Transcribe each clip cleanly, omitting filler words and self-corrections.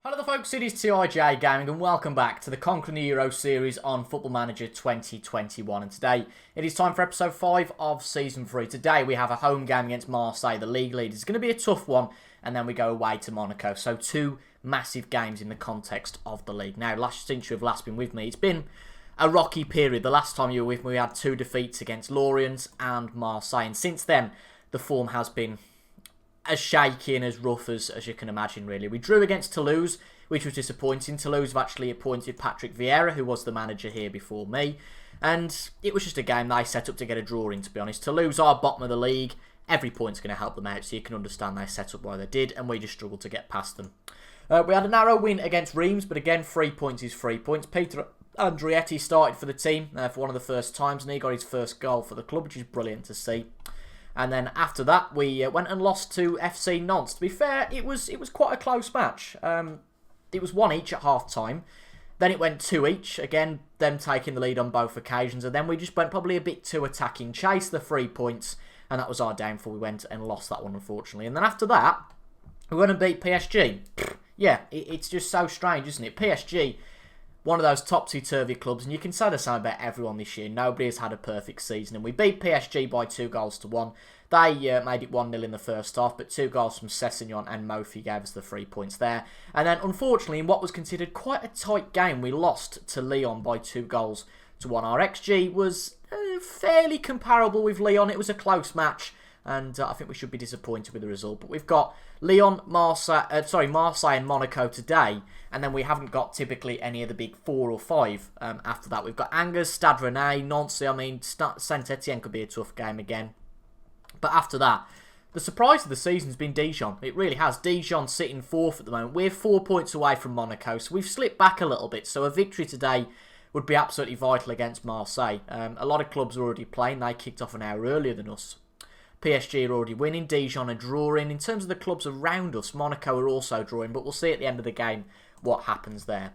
Hello there folks, it is TIJ Gaming and welcome back to the Conquering the Euro series on Football Manager 2021, and today it is time for episode 5 of season 3. Today we have a home game against Marseille, the league leaders. It's going to be a tough one, and then we go away to Monaco, so two massive games in the context of the league. Now, since you have last been with me, it's been a rocky period. The last time you were with me we had 2 defeats against Lorient and Marseille, and since then the form has been as shaky and as rough as you can imagine, really. We drew against Toulouse, which was disappointing. Toulouse have actually appointed Patrick Vieira, who was the manager here before me, and it was just a game they set up to get a draw in, to be honest. Toulouse are bottom of the league. Every point's going to help them out, so you can understand they set up why they did, and we just struggled to get past them. We had a narrow win against Reims, but again, 3 points is 3 points. Peter Andrietti started for the team for one of the first times, and he got his first goal for the club, which is brilliant to see. And then after that, we went and lost to FC Nantes. To be fair, it was quite a close match. It was 1 each at half-time. Then it went 2 each. Again, them taking the lead on both occasions. And then we just went probably a bit too attacking. Chased the 3 points. And that was our downfall. We went and lost that one, unfortunately. And then after that, we went and beat PSG. Yeah, it's just so strange, isn't it? PSG, one of those topsy-turvy clubs, and you can say the same about everyone this year. Nobody has had a perfect season, and we beat PSG by 2-1. They made it 1-0 in the first half, but 2 goals from Sessegnon and Mofi gave us the 3 points there. And then, unfortunately, in what was considered quite a tight game, we lost to Lyon by 2-1. Our XG was fairly comparable with Lyon. It was a close match, and I think we should be disappointed with the result. But we've got Lyon, Marseille and Monaco today, and then we haven't got typically any of the big 4 or 5 after that. We've got Angers, Stade Rennais, Nantes. I mean, Saint-Etienne could be a tough game again. But after that, the surprise of the season has been Dijon. It really has. Dijon sitting 4th at the moment. We're 4 points away from Monaco, so we've slipped back a little bit. So a victory today would be absolutely vital against Marseille. A lot of clubs are already playing. They kicked off an hour earlier than us. PSG are already winning, Dijon are drawing. In terms of the clubs around us, Monaco are also drawing, but we'll see at the end of the game what happens there.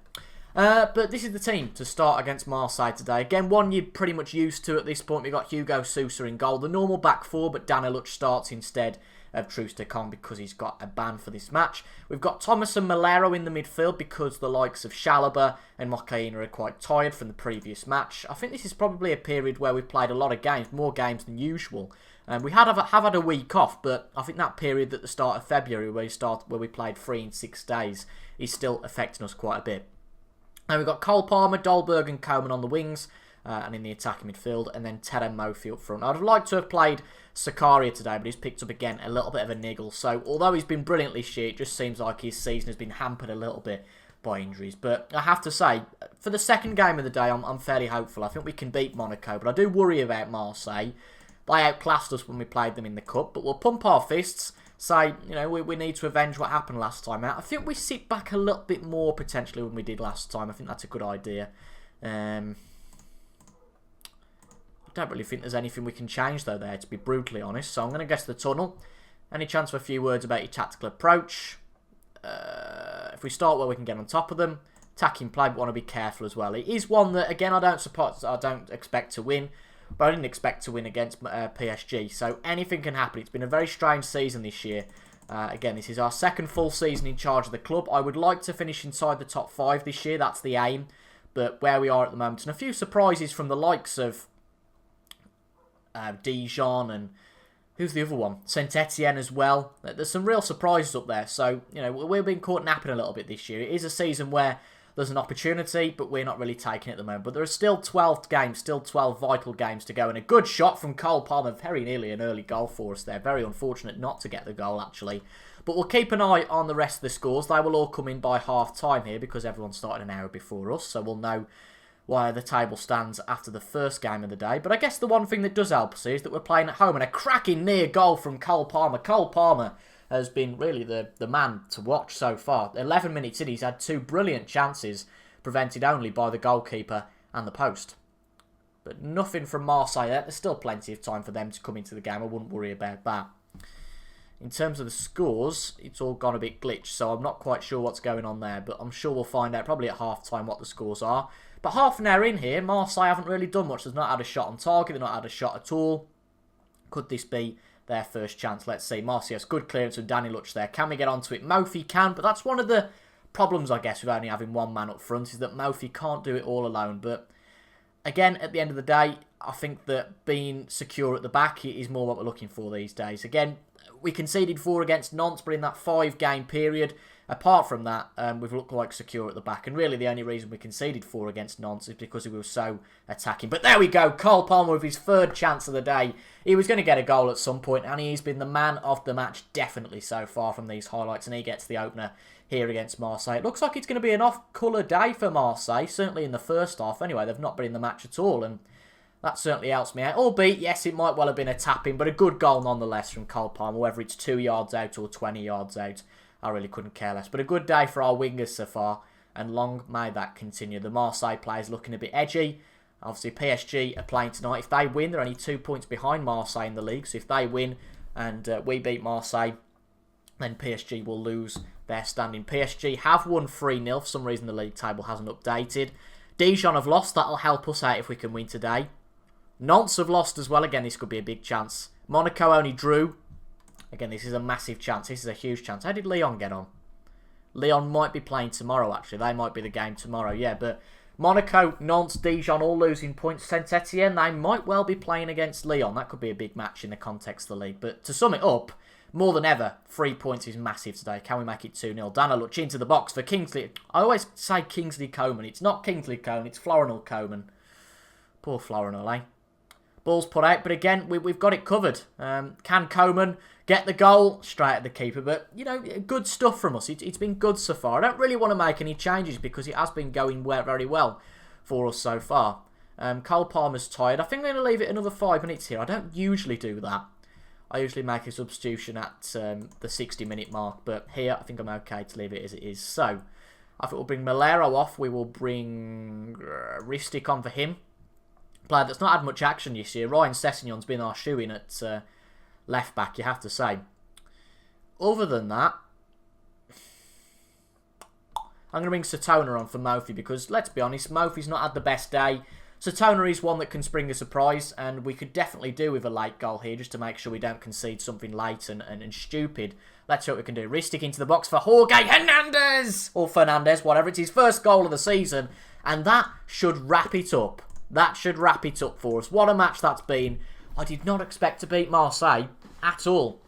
But this is the team to start against Marseille today. Again, one you're pretty much used to at this point. We've got Hugo Sousa in goal. The normal back 4, but Daniluc starts instead of Troost-Ekong because he's got a ban for this match. We've got Thomas and Malero in the midfield because the likes of Chalobah and Mokaina are quite tired from the previous match. I think this is probably a period where we've played a lot of games, more games than usual. We have had a week off, but I think that period at the start of February where we played 3 in 6 days is still affecting us quite a bit. And we've got Cole Palmer, Dolberg and Coman on the wings and in the attacking midfield, and then Terem Mofi up front. I'd have liked to have played Sakaria today, but he's picked up again a little bit of a niggle. So although he's been brilliant this year, it just seems like his season has been hampered a little bit by injuries. But I have to say, for the second game of the day, I'm fairly hopeful. I think we can beat Monaco, but I do worry about Marseille. They outclassed us when we played them in the Cup, but we'll pump our fists, say, we need to avenge what happened last time out. I think we sit back a little bit more, potentially, than we did last time. I think that's a good idea. I don't really think there's anything we can change, though, there, to be brutally honest. So I'm going to guess the tunnel. Any chance for a few words about your tactical approach? If we start where we can get on top of them. Attacking play, but want to be careful as well. It is one that, again, I don't expect to win. But I didn't expect to win against PSG. So anything can happen. It's been a very strange season this year. Again, this is our second full season in charge of the club. I would like to finish inside the top 5 this year. That's the aim. But where we are at the moment, and a few surprises from the likes of Dijon and who's the other one? Saint-Etienne as well. There's some real surprises up there. So, we're being caught napping a little bit this year. It is a season where there's an opportunity, but we're not really taking it at the moment. But there are still 12 games, still 12 vital games to go. And a good shot from Cole Palmer, very nearly an early goal for us there. Very unfortunate not to get the goal, actually. But we'll keep an eye on the rest of the scores. They will all come in by half-time here because everyone started an hour before us. So we'll know where the table stands after the first game of the day. But I guess the one thing that does help us is that we're playing at home. And a cracking near goal from Cole Palmer. Cole Palmer has been really the man to watch so far. 11 minutes in, he's had 2 brilliant chances, prevented only by the goalkeeper and the post. But nothing from Marseille there. There's still plenty of time for them to come into the game. I wouldn't worry about that. In terms of the scores, it's all gone a bit glitched, so I'm not quite sure what's going on there, but I'm sure we'll find out probably at half-time what the scores are. But half an hour in here, Marseille haven't really done much. They've not had a shot on target, they've not had a shot at all. Could this be their first chance? Let's see. Marseille's good clearance with Daniluc there. Can we get onto it? Mofi can, but that's one of the problems, I guess, with only having one man up front is that Mofi can't do it all alone. But again, at the end of the day, I think that being secure at the back is more what we're looking for these days. Again, we conceded 4 against Nantes, but in that 5-game period, apart from that, we've looked like secure at the back. And really, the only reason we conceded 4 against Nantes is because we were so attacking. But there we go. Cole Palmer with his 3rd chance of the day. He was going to get a goal at some point, and he's been the man of the match definitely so far from these highlights. And he gets the opener here against Marseille. It looks like it's going to be an off-colour day for Marseille, certainly in the first half. Anyway, they've not been in the match at all, and that certainly helps me out. Albeit, yes, it might well have been a tap-in, but a good goal nonetheless from Cole Palmer, whether it's 2 yards out or 20 yards out. I really couldn't care less. But a good day for our wingers so far, and long may that continue. The Marseille players looking a bit edgy. Obviously, PSG are playing tonight. If they win, they're only 2 points behind Marseille in the league. So if they win and we beat Marseille, then PSG will lose their standing. PSG have won 3-0. For some reason, the league table hasn't updated. Dijon have lost. That'll help us out if we can win today. Nantes have lost as well. Again, this could be a big chance. Monaco only drew. Again, this is a massive chance. This is a huge chance. How did Lyon get on? Lyon might be playing tomorrow, actually. They might be the game tomorrow, yeah. But Monaco, Nantes, Dijon all losing points. Saint-Etienne, they might well be playing against Lyon. That could be a big match in the context of the league. But to sum it up, more than ever, 3 points is massive today. Can we make it 2-0? Dana Luch into the box for Kingsley. I always say Kingsley Coman. It's not Kingsley Coman, it's Florinel Coman. Poor Florinel, eh? Ball's put out, but again, we've got it covered. Can Coman get the goal? Straight at the keeper, but, you know, good stuff from us. It's been good so far. I don't really want to make any changes because it has been going very well for us so far. Cole Palmer's tired. I think I'm going to leave it another 5 minutes here. I don't usually do that. I usually make a substitution at the 60-minute mark, but here I think I'm okay to leave it as it is. So, I think we'll bring Malero off. We will bring Ristic on for him. Player that's not had much action this year. Ryan Sessegnon's been our shoe-in at left back, you have to say. Other than that, I'm going to bring Satona on for Mofi because, let's be honest, Mofi's not had the best day. Satona is one that can spring a surprise, and we could definitely do with a late goal here just to make sure we don't concede something late and stupid. Let's see what we can do. Ristic into the box for Jorge Hernandez! Or Fernandez, whatever. It's his first goal of the season, and that should wrap it up. That should wrap it up for us. What a match that's been. I did not expect to beat Marseille at all.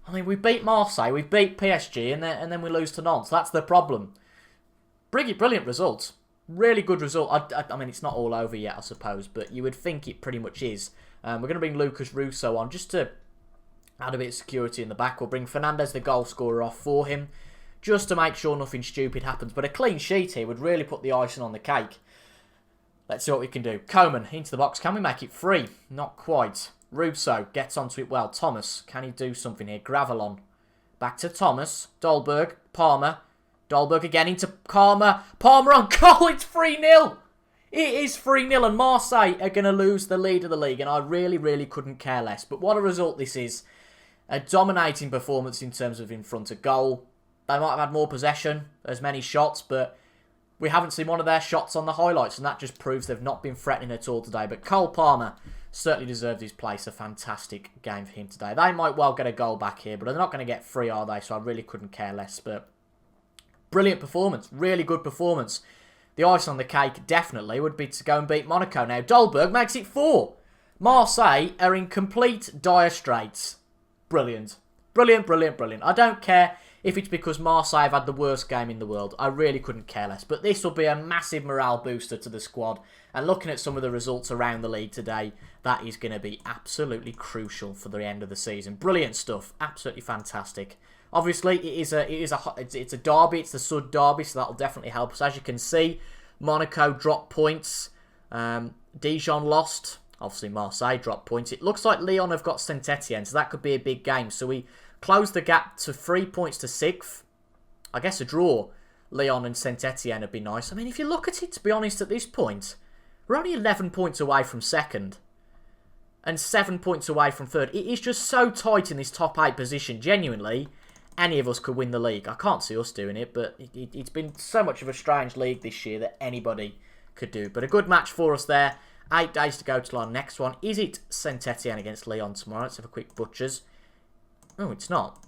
I mean, we beat Marseille, we beat PSG, and then we lose to Nantes. That's the problem. Brilliant result. Really good result. I mean, it's not all over yet, I suppose, but you would think it pretty much is. We're going to bring Lucas Russo on just to add a bit of security in the back. We'll bring Fernandez, the goal scorer, off for him just to make sure nothing stupid happens. But a clean sheet here would really put the icing on the cake. Let's see what we can do. Coman into the box. Can we make it 3? Not quite. Russo gets onto it well. Thomas, can he do something here? Gravelon. Back to Thomas. Dolberg. Palmer. Dolberg again into Palmer. Palmer on goal. It's 3-0. It is 3-0 and Marseille are going to lose the lead of the league. And I really couldn't care less. But what a result this is. A dominating performance in terms of in front of goal. They might have had more possession. As many shots. But we haven't seen one of their shots on the highlights. And that just proves they've not been threatening at all today. But Cole Palmer certainly deserves his place. A fantastic game for him today. They might well get a goal back here. But they're not going to get 3, are they? So I really couldn't care less. But brilliant performance. Really good performance. The ice on the cake definitely would be to go and beat Monaco. Now, Dolberg makes it 4. Marseille are in complete dire straits. Brilliant. Brilliant. I don't care if it's because Marseille have had the worst game in the world. I really couldn't care less. But this will be a massive morale booster to the squad. And looking at some of the results around the league today, that is going to be absolutely crucial for the end of the season. Brilliant stuff. Absolutely fantastic. Obviously, it's a derby. It's the Sud derby, so that'll definitely help us. As you can see, Monaco dropped points. Dijon lost. Obviously, Marseille dropped points. It looks like Lyon have got Saint-Etienne, so that could be a big game. So we close the gap to 3 points to 6th. I guess a draw, Lyon and Saint-Etienne would be nice. I mean, if you look at it, to be honest, at this point, we're only 11 points away from 2nd. And 7 points away from 3rd. It is just so tight in this top 8 position, genuinely. Any of us could win the league. I can't see us doing it, but it's been so much of a strange league this year that anybody could do. But a good match for us there. 8 days to go till our next one. Is it Saint-Etienne against Lyon tomorrow? Let's have a quick butchers. Oh, it's not.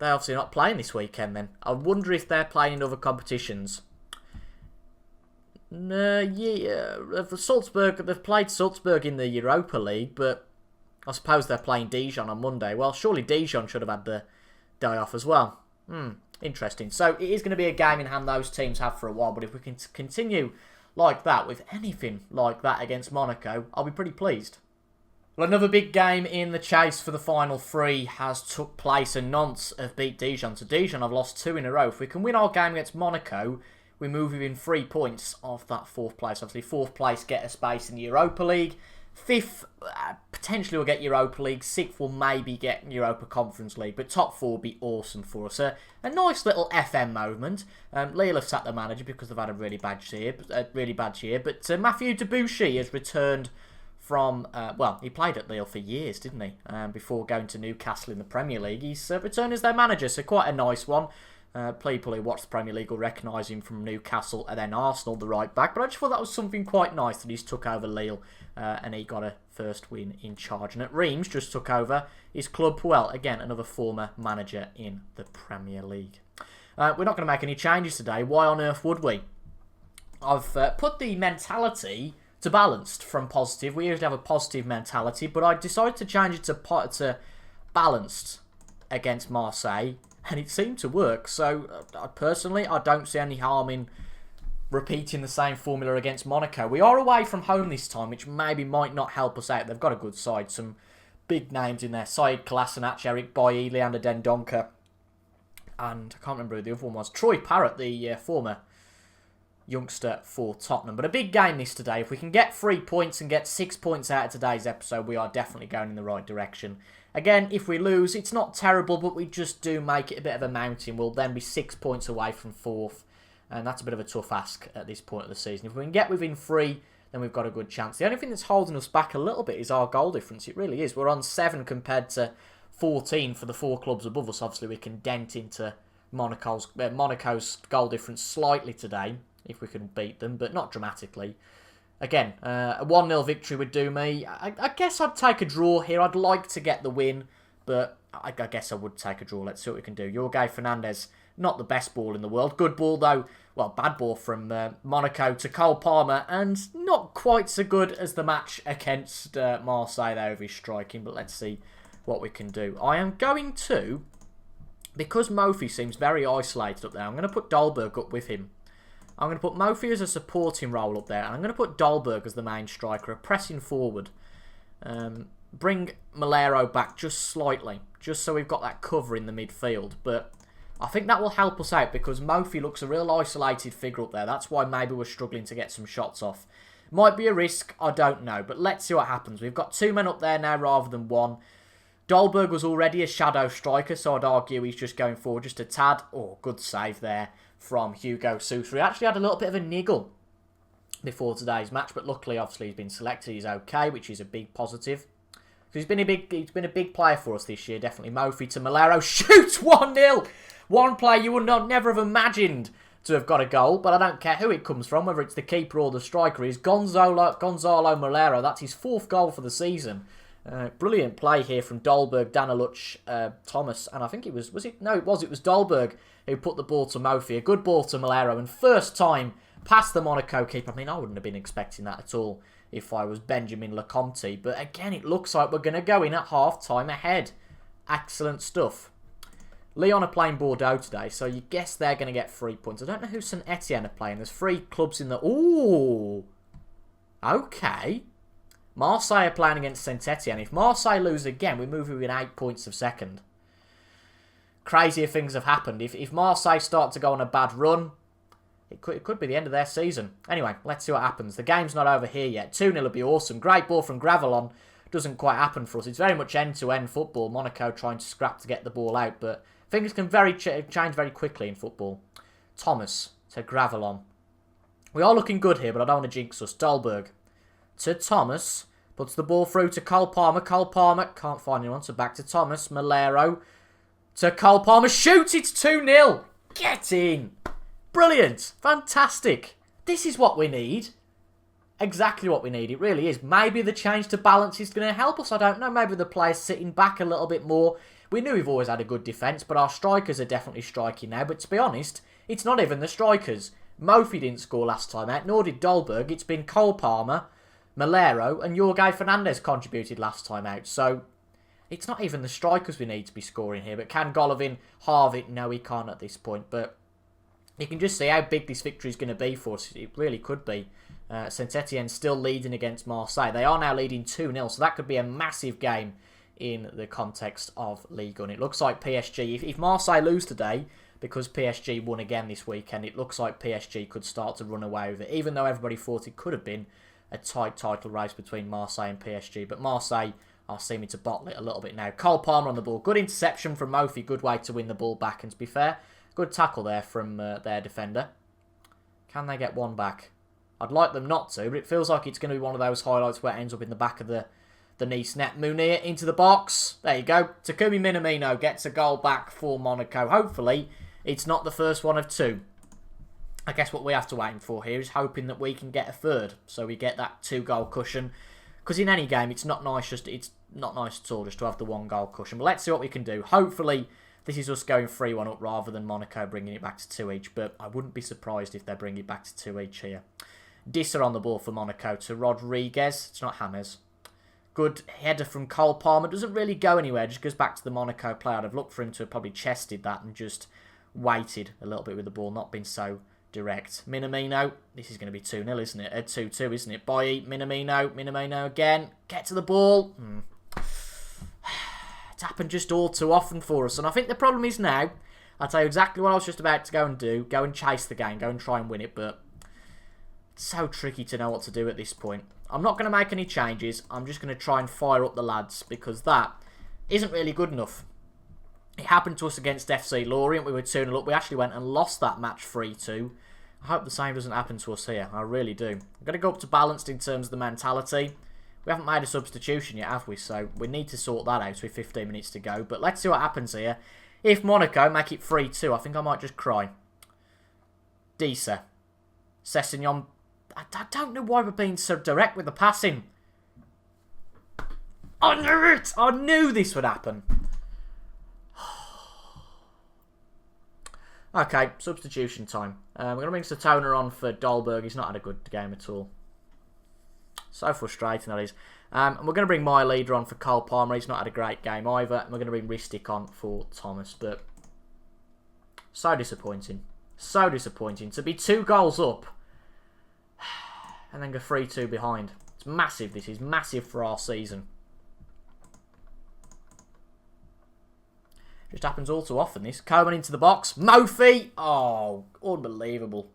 they're obviously not playing this weekend then. I wonder if they're playing in other competitions. Salzburg, they've played Salzburg in the Europa League, but I suppose they're playing Dijon on Monday. Well, surely Dijon should have had the day off as well. Interesting. So it is going to be a game in hand those teams have for a while, but if we can continue like that, with anything like that against Monaco, I'll be pretty pleased. Well, another big game in the chase for the final three has took place, and Nantes have beat Dijon. So Dijon have lost 2 in a row. If we can win our game against Monaco, we move within 3 points of that 4th place. Obviously, 4th place get a space in the Europa League. 5th, potentially will get Europa League. 6th will maybe get Europa Conference League. But top 4 will be awesome for us. A nice little FM moment. Lille have sacked the manager because they've had a really bad year. But Mathieu Debuchy has returned from... well, he played at Lille for years, didn't he? Before going to Newcastle in the Premier League. He's returned as their manager, so quite a nice one. People who watch the Premier League will recognise him from Newcastle and then Arsenal, the right back. But I just thought that was something quite nice that he's took over Lille and he got a first win in charge. And at Reims just took over his club, well, again, another former manager in the Premier League. We're not going to make any changes today. Why on earth would we? I've put the mentality to balanced from positive. We usually have a positive mentality, but I decided to change it to balanced against Marseille. And it seemed to work, so personally, I don't see any harm in repeating the same formula against Monaco. We are away from home this time, which maybe might not help us out. They've got a good side, some big names in there. Said Kolasinac, Eric Bailly, Leander Dendoncker, and I can't remember who the other one was. Troy Parrott, the former youngster for Tottenham. But a big game this today. If we can get 3 points and get 6 points out of today's episode, we are definitely going in the right direction. Again, if we lose, it's not terrible, but we just do make it a bit of a mountain. We'll then be 6 points away from 4th, and that's a bit of a tough ask at this point of the season. If we can get within 3, then we've got a good chance. The only thing that's holding us back a little bit is our goal difference. It really is. We're on 7 compared to 14 for the 4 clubs above us. Obviously, we can dent into Monaco's goal difference slightly today, if we can beat them, but not dramatically. Again, a 1-0 victory would do me. I guess I'd take a draw here. I'd like to get the win, but I guess I would take a draw. Let's see what we can do. Jorge Fernandez, not the best ball in the world. Good ball, though. Well, bad ball from Monaco to Cole Palmer, and not quite so good as the match against Marseille there with his striking, but let's see what we can do. I am going to, because Mofi seems very isolated up there, I'm going to put Dolberg up with him. I'm going to put Mofi as a supporting role up there. And I'm going to put Dolberg as the main striker, a pressing forward. Bring Malero back just slightly, just so we've got that cover in the midfield. But I think that will help us out because Mofi looks a real isolated figure up there. That's why maybe we're struggling to get some shots off. Might be a risk, I don't know. But let's see what happens. We've got 2 men up there now rather than 1. Dolberg was already a shadow striker, so I'd argue he's just going forward just a tad. Oh, good save there from Hugo Sousa. He actually had a little bit of a niggle before today's match, but luckily, obviously, he's been selected. He's okay, which is a big positive. He's been a big player for us this year, definitely. Mofi to Malero, shoots 1-0. One player you would never have imagined to have got a goal, but I don't care who it comes from, whether it's the keeper or the striker. He's Gonzalo Malero. That's his 4th goal for the season. Brilliant play here from Dolberg, Danaluch, Thomas, and I think it was it? No, it was Dolberg who put the ball to Mofi. A good ball to Malero, and first time past the Monaco keeper. I mean, I wouldn't have been expecting that at all if I was Benjamin Lecomte, but again, it looks like we're going to go in at half-time ahead. Excellent stuff. Lyon are playing Bordeaux today, so you guess they're going to get 3 points. I don't know who St Etienne are playing. There's 3 clubs in the... Ooh! Okay. Marseille are playing against St Etienne. If Marseille lose again, we move within 8 points of second. Crazier things have happened. If Marseille start to go on a bad run, it could be the end of their season. Anyway, let's see what happens. The game's not over here yet. 2-0 would be awesome. Great ball from Gravelon. Doesn't quite happen for us. It's very much end-to-end football. Monaco trying to scrap to get the ball out, but things can change very quickly in football. Thomas to Gravelon. We are looking good here, but I don't want to jinx us. Dolberg to Thomas. Puts the ball through to Cole Palmer. Cole Palmer can't find anyone, so back to Thomas. Malero to Cole Palmer. Shoots! It's 2-0. Get in. Brilliant. Fantastic. This is what we need. Exactly what we need. It really is. Maybe the change to balance is going to help us. I don't know. Maybe the players sitting back a little bit more. we knew we've always had a good defence, but our strikers are definitely striking now. But to be honest, it's not even the strikers. Mofi didn't score last time out, nor did Dolberg. It's been Cole Palmer, Malero, and Jorge Fernandez contributed last time out. So it's not even the strikers we need to be scoring here. But can Golovin halve it? No, he can't at this point. But you can just see how big this victory is going to be for us. It really could be. Saint Etienne still leading against Marseille. They are now leading 2-0, so that could be a massive game in the context of Ligue 1. It looks like PSG, if Marseille lose today, because PSG won again this weekend, it looks like PSG could start to run away with it, even though everybody thought it could have been a tight title race between Marseille and PSG. But Marseille are seeming to bottle it a little bit now. Cole Palmer on the ball. Good interception from Mofi. Good way to win the ball back. And to be fair, good tackle there from their defender. Can they get one back? I'd like them not to, but it feels like it's going to be one of those highlights where it ends up in the back of the Nice net. Munir into the box. There you go. Takumi Minamino gets a goal back for Monaco. Hopefully, it's not the first one of two. I guess what we have to aim for here is hoping that we can get a third, so we get that 2-goal cushion. Because in any game, it's not nice. It's not nice at all just to have the 1-goal cushion. But let's see what we can do. Hopefully, this is us going 3-1 up rather than Monaco bringing it back to 2 each. But I wouldn't be surprised if they bring it back to 2 each here. Dissa on the ball for Monaco to Rodriguez. It's not James. Good header from Cole Palmer. Doesn't really go anywhere. Just goes back to the Monaco player. I'd have looked for him to have probably chested that and just waited a little bit with the ball. Not been so direct. Minamino. This is going to be 2-0, isn't it? 2-2, isn't it? Boye, Minamino. Minamino again. Get to the ball. It's happened just all too often for us. And I think the problem is now, I'll tell you exactly what I was just about to go and do. Go and chase the game. Go and try and win it. But it's so tricky to know what to do at this point. I'm not going to make any changes. I'm just going to try and fire up the lads because that isn't really good enough. It happened to us against FC Lorient. We were 2-0 up. We actually went and lost that match 3-2. I hope the same doesn't happen to us here. I really do. I'm going to go up to balanced in terms of the mentality. We haven't made a substitution yet, have we? So we need to sort that out with 15 minutes to go. But let's see what happens here. If Monaco make it 3-2, I think I might just cry. Dissa. Sessegnon. I don't know why we're being so direct with the passing. I knew it! I knew this would happen. Okay, substitution time. We're going to bring Satona on for Dolberg. He's not had a good game at all. So frustrating that is. And we're going to bring my leader on for Cole Palmer. He's not had a great game either. And we're going to bring Ristic on for Thomas. But so disappointing. So disappointing. To be 2 goals up and then go 3-2 behind. It's massive, this is massive for our season. Just happens all too often, this. Coman into the box. Mofi! Oh, unbelievable.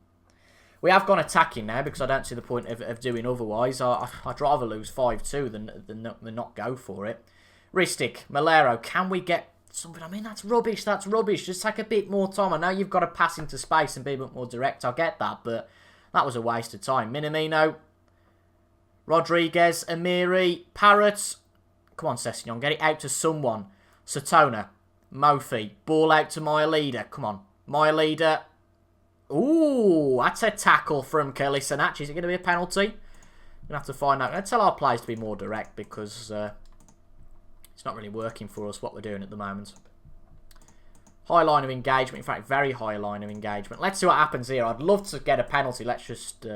We have gone attacking now because I don't see the point of doing otherwise. I'd rather lose 5-2 than not go for it. Ristic, Malero, can we get something? I mean, that's rubbish, that's rubbish. Just take a bit more time. I know you've got to pass into space and be a bit more direct. I get that, but that was a waste of time. Minamino, Rodriguez, Amiri, Parrott. Come on, Sessegnon, get it out to someone. Satona, Mofi, ball out to my leader. Come on, my leader. Ooh, that's a tackle from Kelly Sanach. Is it going to be a penalty? We're going to have to find out. I'm going to tell our players to be more direct because it's not really working for us what we're doing at the moment. High line of engagement. In fact, very high line of engagement. Let's see what happens here. I'd love to get a penalty. Let's just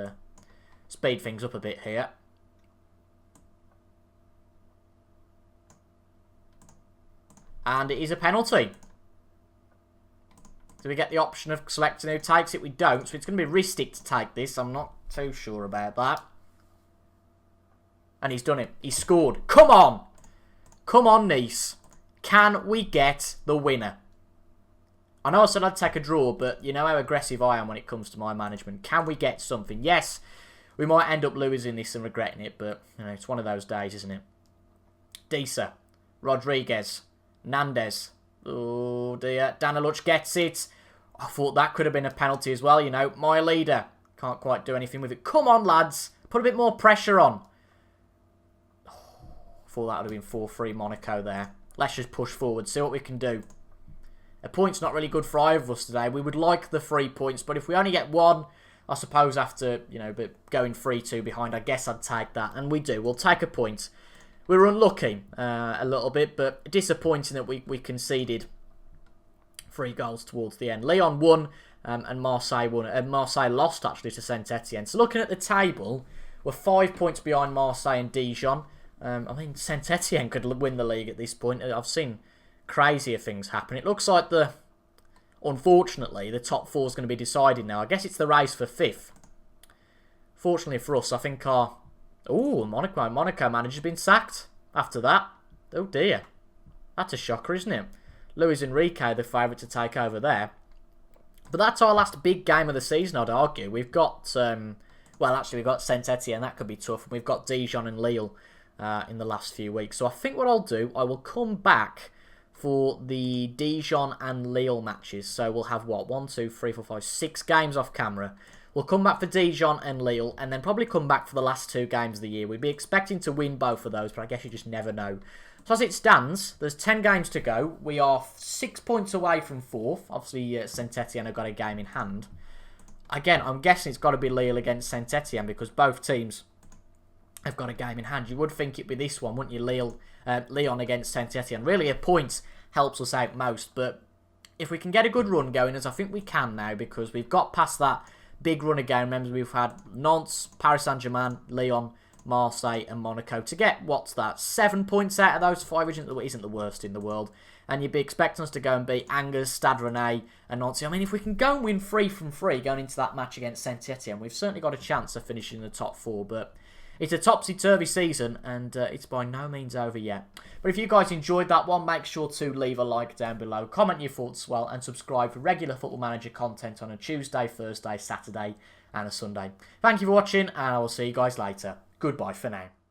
speed things up a bit here. And it is a penalty. Do we get the option of selecting who takes it? We don't. So it's going to be Ristic to take this. I'm not too sure about that. And he's done it. He's scored. Come on. Come on, Nice. Can we get the winner? I know I said I'd take a draw, but you know how aggressive I am when it comes to my management. Can we get something? Yes, we might end up losing this and regretting it, but you know, it's one of those days, isn't it? Dissa, Rodriguez, Nandez. Oh dear, Daniluch gets it. I thought that could have been a penalty as well, you know. My leader can't quite do anything with it. Come on, lads. Put a bit more pressure on. Oh, I thought that would have been 4-3 Monaco there. Let's just push forward, see what we can do. A point's not really good for either of us today. We would like the 3 points, but if we only get 1, I suppose after, you know, but going 3-2 behind, I guess I'd take that. And we do. We'll take a point. we were unlucky a little bit, but disappointing that we conceded 3 goals towards the end. Lyon won and Marseille won. Marseille lost actually to Saint Etienne. So looking at the table, we're 5 points behind Marseille and Dijon. I mean, Saint Etienne could win the league at this point. I've seen crazier things happen. It looks like unfortunately, the top 4 is going to be decided now. I guess it's the race for 5th. Fortunately for us, I think our... Oh, Monaco manager's been sacked after that. Oh dear. That's a shocker, isn't it? Luis Enrique, the favourite to take over there. But that's our last big game of the season, I'd argue. We've got... well, actually, we've got Saint Etienne. That could be tough. And we've got Dijon and Lille in the last few weeks. So I think what I'll do, I will come back for the Dijon and Lille matches. So we'll have, what, 1, 2, 3, 4, 5, 6 games off camera. We'll come back for Dijon and Lille, and then probably come back for the last 2 games of the year. We'd be expecting to win both of those, but I guess you just never know. So as it stands, there's 10 games to go. We are 6 points away from 4th. Obviously, Saint Etienne have got a game in hand. Again, I'm guessing it's got to be Lille against Saint Etienne, because both teams have got a game in hand. You would think it'd be this one, wouldn't you? Lyon against Saint Etienne. Really, a point helps us out most, but if we can get a good run going, as I think we can now, because we've got past that big run again. Remember, we've had Nantes, Paris Saint-Germain, Lyon, Marseille and Monaco to get, what's that, 7 points out of those 5, which isn't the worst in the world. And you'd be expecting us to go and beat Angers, Stade Rennais and Nantes. I mean, if we can go and win 3 from 3 going into that match against Saint Etienne, we've certainly got a chance of finishing in the top 4. But it's a topsy-turvy season, and it's by no means over yet. But if you guys enjoyed that one, make sure to leave a like down below, comment your thoughts as well, and subscribe for regular Football Manager content on a Tuesday, Thursday, Saturday, and a Sunday. Thank you for watching, and I will see you guys later. Goodbye for now.